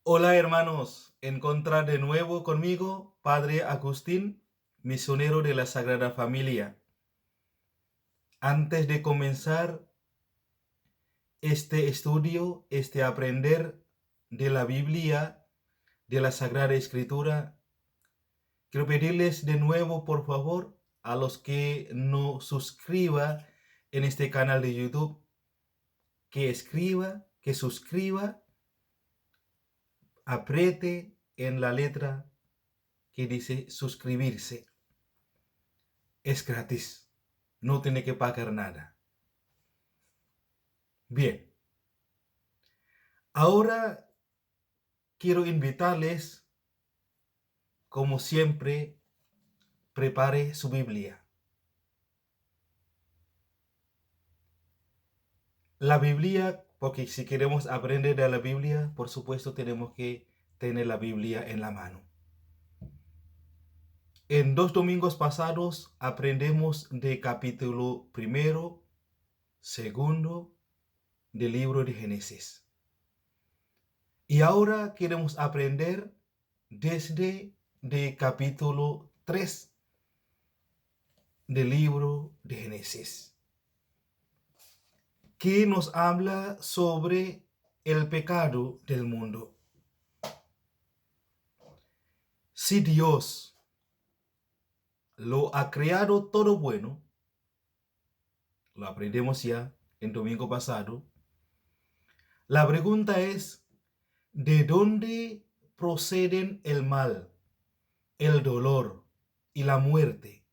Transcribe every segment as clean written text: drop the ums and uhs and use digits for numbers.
Hola hermanos, encontrar de nuevo conmigo, Padre Agustín, misionero de la Sagrada Familia. Antes de comenzar este estudio, este aprender de la Biblia, de la Sagrada Escritura, quiero pedirles de nuevo, por favor, a los que no suscriban en este canal de YouTube, que escriba, que suscriba, apriete en la letra que dice suscribirse. Es gratis, no tiene que pagar nada. Bien, ahora quiero invitarles, como siempre, prepare su Biblia. La Biblia, porque si queremos aprender de la Biblia, por supuesto tenemos que tener la Biblia en la mano. En 2 domingos pasados aprendemos de capítulo primero, segundo del libro de Génesis. Y ahora queremos aprender desde de capítulo 3 del libro de Génesis, que nos habla sobre el pecado del mundo. Si Dios lo ha creado todo bueno, lo aprendemos ya en domingo pasado, la pregunta es, ¿de dónde proceden el mal, el dolor y la muerte?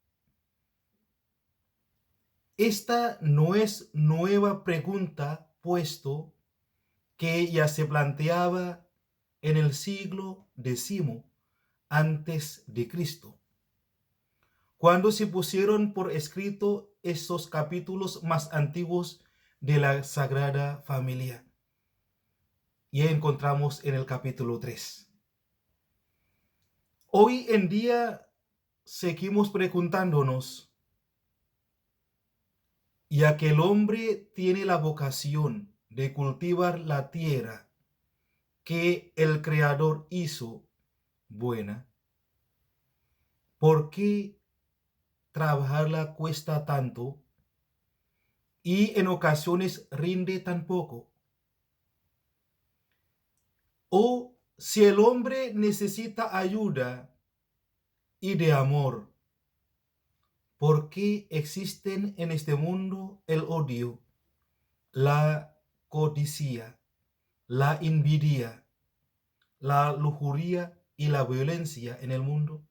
Esta no es nueva pregunta, puesto que ya se planteaba en el siglo X antes de Cristo, cuando se pusieron por escrito estos capítulos más antiguos de la Sagrada Familia. Y encontramos en el capítulo 3. Hoy en día seguimos preguntándonos, ya que el hombre tiene la vocación de cultivar la tierra que el Creador hizo buena, ¿por qué trabajarla cuesta tanto y en ocasiones rinde tan poco? O si el hombre necesita ayuda y de amor, ¿por qué existen en este mundo el odio, la codicia, la envidia, la lujuria y la violencia en el mundo?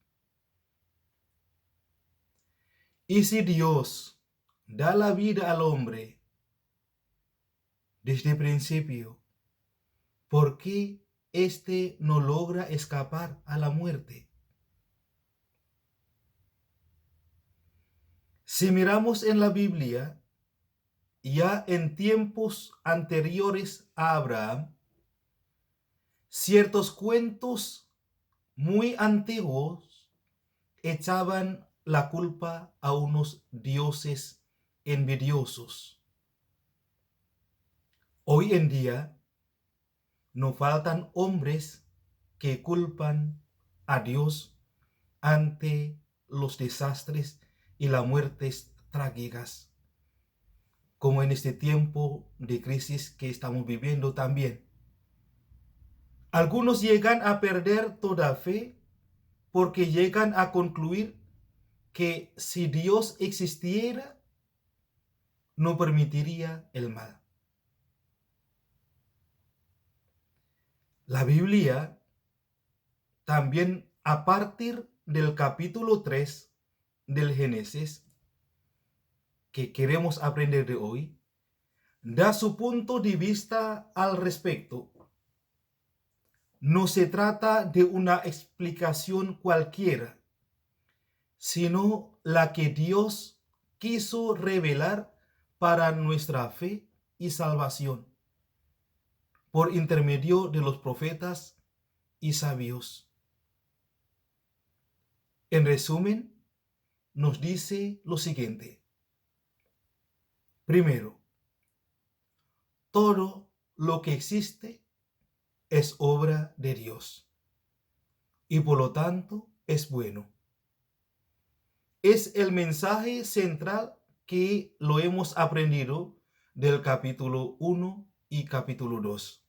Y si Dios da la vida al hombre desde el principio, ¿por qué éste no logra escapar a la muerte? Si miramos en la Biblia, ya en tiempos anteriores a Abraham, ciertos cuentos muy antiguos echaban la culpa a unos dioses envidiosos. Hoy en día no faltan hombres que culpan a Dios ante los desastres y las muertes trágicas, como en este tiempo de crisis que estamos viviendo también. Algunos llegan a perder toda fe porque llegan a concluir que si Dios existiera, no permitiría el mal. La Biblia también, a partir del capítulo 3 del Génesis, que queremos aprender de hoy, da su punto de vista al respecto. No se trata de una explicación cualquiera, sino la que Dios quiso revelar para nuestra fe y salvación, por intermedio de los profetas y sabios. En resumen, nos dice lo siguiente. Primero, todo lo que existe es obra de Dios y por lo tanto es bueno. Es el mensaje central que lo hemos aprendido del capítulo 1 y capítulo 2.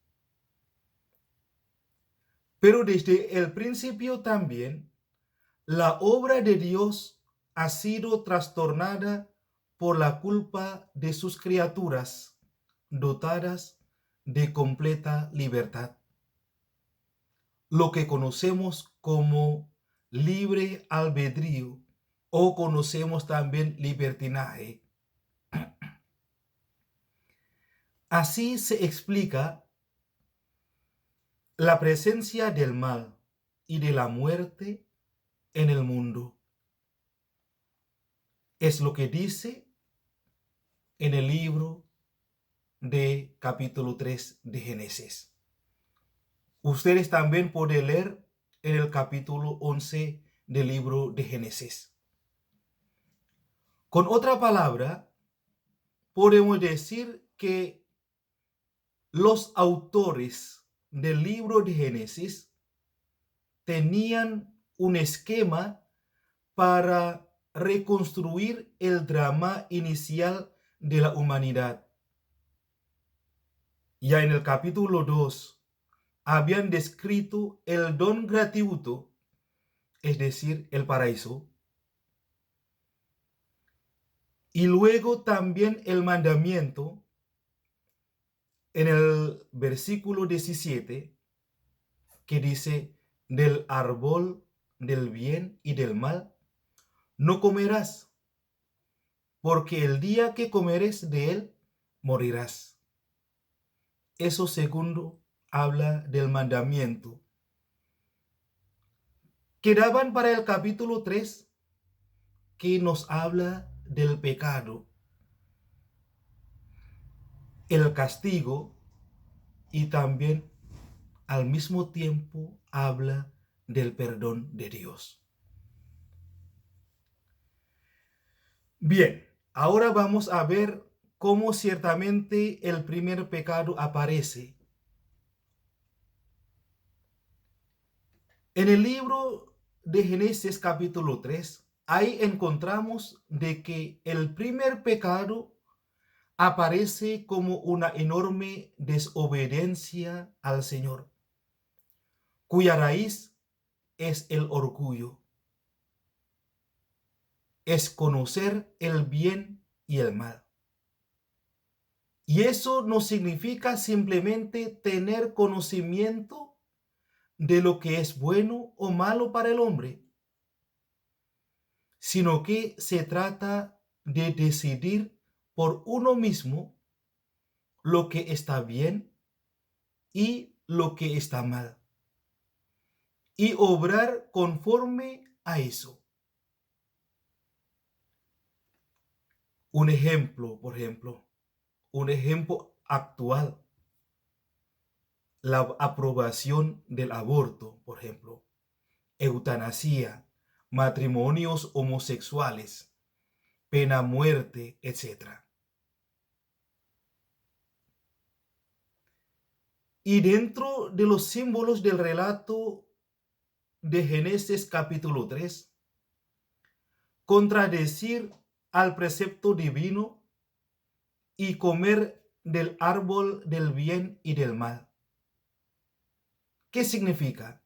Pero desde el principio también, la obra de Dios ha sido trastornada por la culpa de sus criaturas dotadas de completa libertad, lo que conocemos como libre albedrío o conocemos también libertinaje. Así se explica la presencia del mal y de la muerte en el mundo. Es lo que dice en el libro de capítulo 3 de Génesis. Ustedes también pueden leer en el capítulo 11 del libro de Génesis. Con otra palabra, podemos decir que los autores del libro de Génesis tenían un esquema para reconstruir el drama inicial de la humanidad. Ya en el capítulo 2 habían descrito el don gratuito, es decir, el paraíso, y luego también el mandamiento en el versículo 17 que dice: del árbol del bien y del mal no comerás, porque el día que comeres de él morirás. Eso segundo habla del mandamiento. Quedaban para el capítulo 3 que nos habla del pecado, el castigo y también al mismo tiempo habla del perdón de Dios. Bien, ahora vamos a ver cómo ciertamente el primer pecado aparece. En el libro de Génesis capítulo 3, ahí encontramos de que el primer pecado aparece como una enorme desobediencia al Señor, cuya raíz es el orgullo. Es conocer el bien y el mal. Y eso no significa simplemente tener conocimiento de lo que es bueno o malo para el hombre, sino que se trata de decidir por uno mismo lo que está bien y lo que está mal, y obrar conforme a eso. Un ejemplo actual, la aprobación del aborto, por ejemplo, eutanasia, matrimonios homosexuales, pena muerte, etc. Y dentro de los símbolos del relato de Génesis capítulo 3, contradecir al precepto divino y comer del árbol del bien y del mal. ¿Qué significa?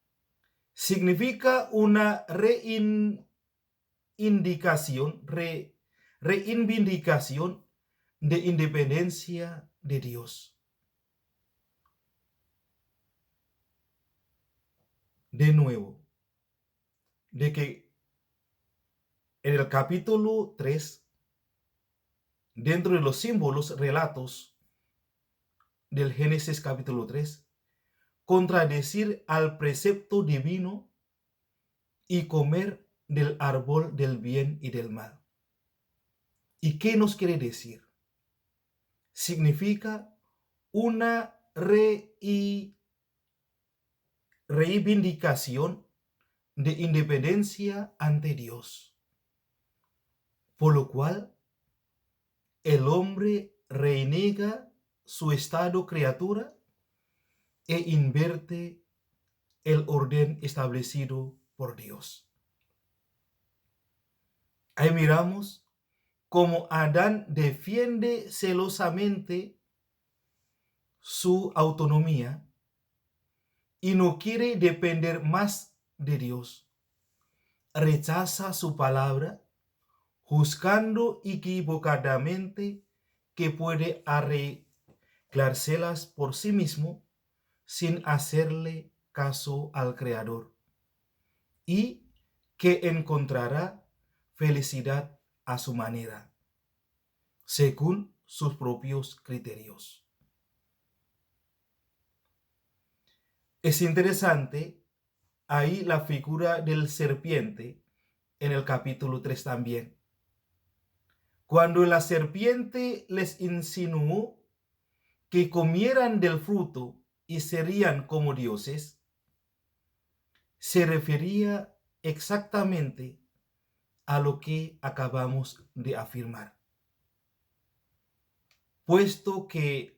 Significa una reivindicación de independencia de Dios. De nuevo, de que en el capítulo 3, dentro de los símbolos, relatos del Génesis capítulo 3, contradecir al precepto divino y comer del árbol del bien y del mal. ¿Y qué nos quiere decir? Significa una reivindicación de independencia ante Dios, por lo cual el hombre reniega su estado criatura e inverte el orden establecido por Dios. Ahí miramos cómo Adán defiende celosamente su autonomía y no quiere depender más de Dios. Rechaza su palabra, juzgando equivocadamente que puede arreglárselas por sí mismo sin hacerle caso al Creador, y que encontrará felicidad a su manera, según sus propios criterios. Es interesante ahí la figura del serpiente en el capítulo 3 también. Cuando la serpiente les insinuó que comieran del fruto y serían como dioses, se refería exactamente a lo que acabamos de afirmar. Puesto que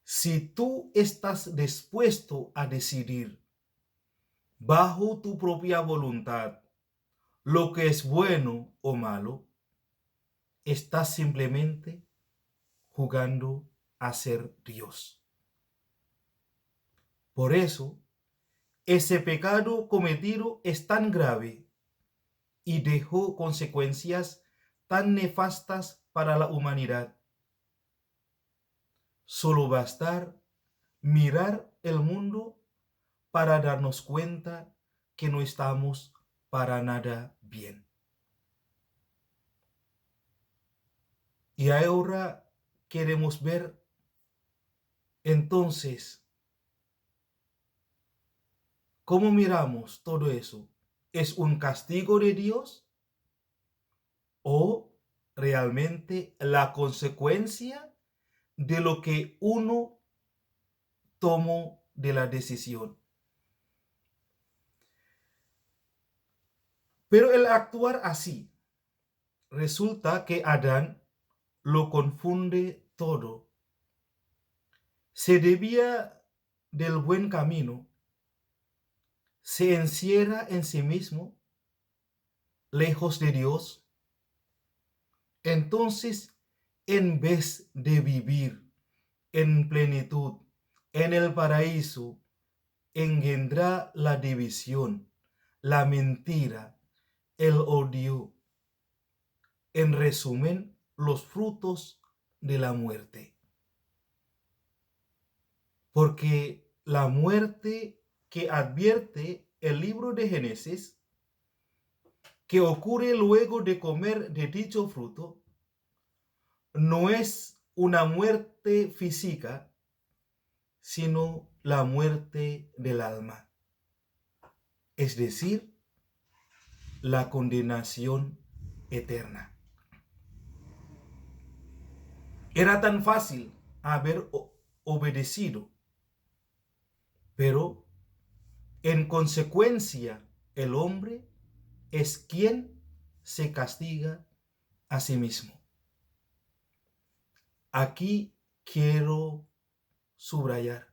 si tú estás dispuesto a decidir bajo tu propia voluntad lo que es bueno o malo, estás simplemente jugando a ser Dios. Por eso, ese pecado cometido es tan grave y dejó consecuencias tan nefastas para la humanidad. Solo bastar mirar el mundo para darnos cuenta que no estamos para nada bien. Y ahora queremos ver entonces cómo miramos todo eso. ¿Es un castigo de Dios o realmente la consecuencia de lo que uno tomó de la decisión? Pero el actuar así, resulta que Adán lo confunde todo. Se desvía del buen camino, se encierra en sí mismo, lejos de Dios. Entonces, en vez de vivir en plenitud en el paraíso, engendra la división, la mentira, el odio. En resumen, los frutos de la muerte. Porque la muerte que advierte el libro de Génesis, que ocurre luego de comer de dicho fruto, no es una muerte física, sino la muerte del alma. Es decir, la condenación eterna. Era tan fácil haber obedecido, pero en consecuencia el hombre es quien se castiga a sí mismo. Aquí quiero subrayar,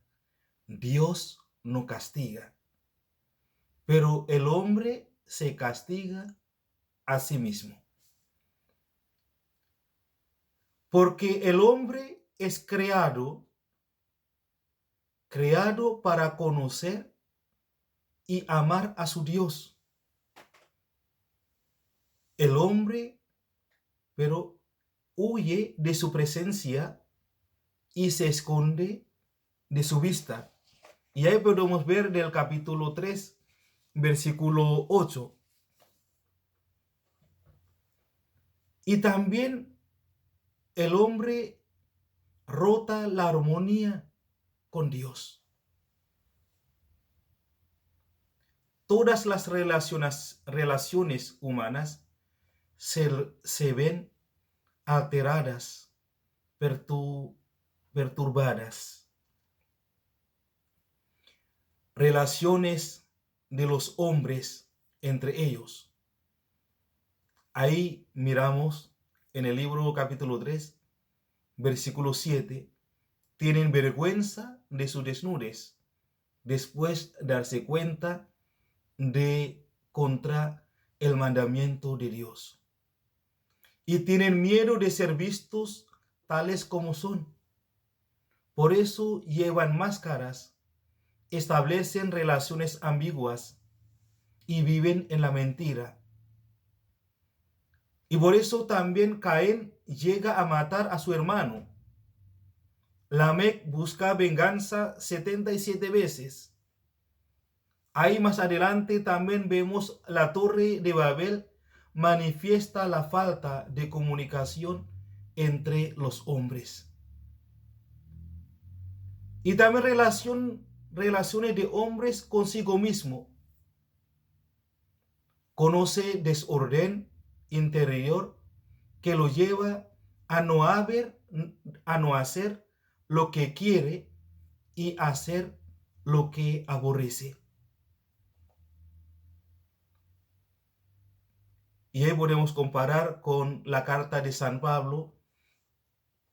Dios no castiga, pero el hombre se castiga a sí mismo. Porque el hombre es creado para conocer y amar a su Dios. El hombre, pero huye de su presencia y se esconde de su vista. Y ahí podemos ver del capítulo 3, versículo 8. Y también el hombre rota la armonía con Dios. Todas las relaciones humanas se ven alteradas, perturbadas. Relaciones de los hombres entre ellos. Ahí miramos en el libro capítulo 3, versículo 7, tienen vergüenza de su desnudez, después de darse cuenta de contra el mandamiento de Dios. Y tienen miedo de ser vistos tales como son. Por eso llevan máscaras, establecen relaciones ambiguas y viven en la mentira. Y por eso también Caín llega a matar a su hermano. Lamec busca venganza 77 veces. Ahí más adelante también vemos la Torre de Babel manifiesta la falta de comunicación entre los hombres. Y también relaciones de hombres consigo mismo. Conoce desorden interior que lo lleva a no hacer lo que quiere y hacer lo que aborrece. Y ahí podemos comparar con la carta de San Pablo,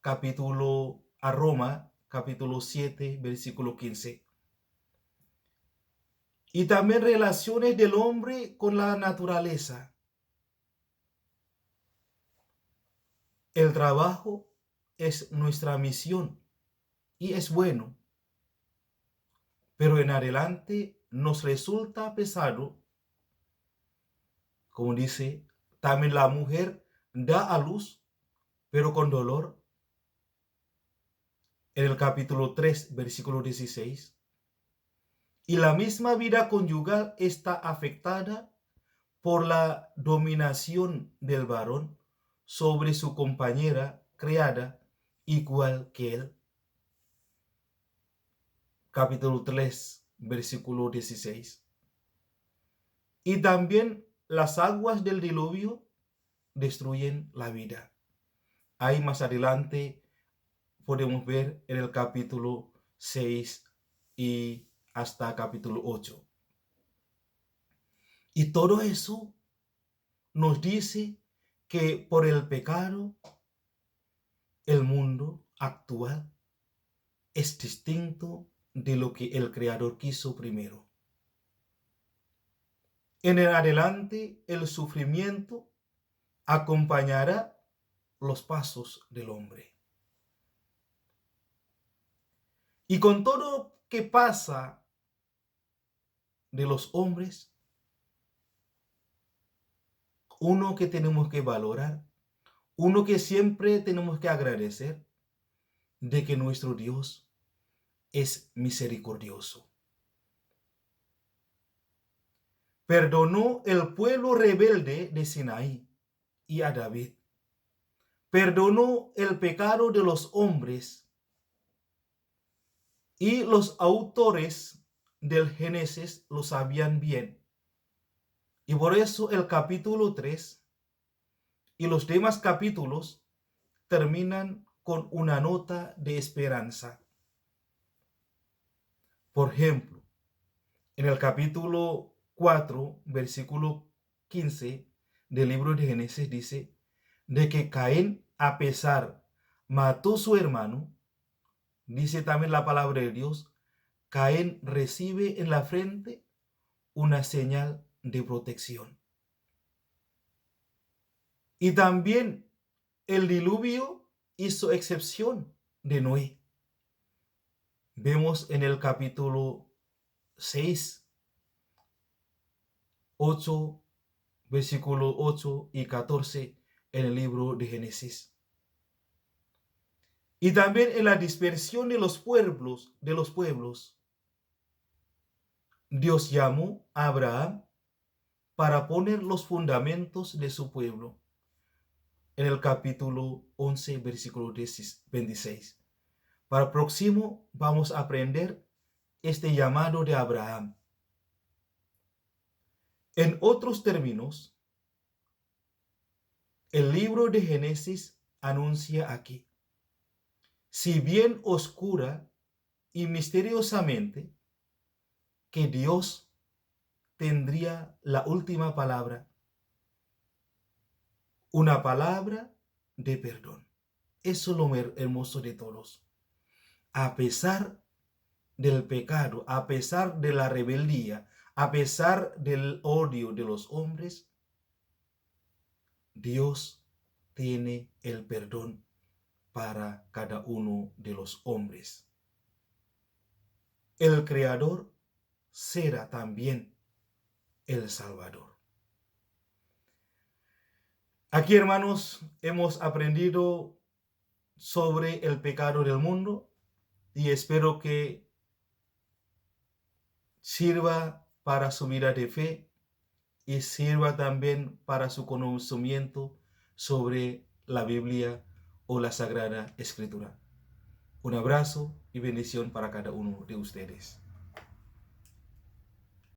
a Roma, capítulo 7, versículo 15. Y también relaciones del hombre con la naturaleza. El trabajo es nuestra misión y es bueno, pero en adelante nos resulta pesado. Como dice, también la mujer da a luz, pero con dolor. En el capítulo 3, versículo 16. Y la misma vida conyugal está afectada por la dominación del varón sobre su compañera creada igual que él. Capítulo 3, versículo 16. Y también las aguas del diluvio destruyen la vida. Ahí más adelante podemos ver en el capítulo 6 y hasta capítulo 8. Y todo eso nos dice que por el pecado, el mundo actual es distinto de lo que el Creador quiso primero. En el adelante, el sufrimiento acompañará los pasos del hombre. Y con todo que pasa de los hombres, uno que tenemos que valorar, uno que siempre tenemos que agradecer, de que nuestro Dios es misericordioso. Perdonó el pueblo rebelde de Sinaí y a David. Perdonó el pecado de los hombres y los autores del Génesis lo sabían bien. Y por eso el capítulo 3 y los demás capítulos terminan con una nota de esperanza. Por ejemplo, en el capítulo 4, versículo 15 del libro de Génesis dice de que Caín, a pesar, mató a su hermano. Dice también la palabra de Dios, Caín recibe en la frente una señal de protección. Y también el diluvio hizo excepción de Noé. Vemos en el capítulo 6, 8, versículo 8 y 14 en el libro de Génesis. Y también en la dispersión de los pueblos, Dios llamó a Abraham para poner los fundamentos de su pueblo. En el capítulo 11, versículo 26. Para el próximo vamos a aprender este llamado de Abraham. En otros términos, el libro de Génesis anuncia aquí, si bien oscura y misteriosamente, que Dios tendría la última palabra, una palabra de perdón. Eso es lo hermoso de todos. a pesar del pecado, a pesar de la rebeldía, a pesar del odio de los hombres, Dios tiene el perdón para cada uno de los hombres. El Creador será también el Salvador. Aquí, hermanos, hemos aprendido sobre el pecado del mundo y espero que sirva para su vida de fe y sirva también para su conocimiento sobre la Biblia o la Sagrada Escritura. Un abrazo y bendición para cada uno de ustedes.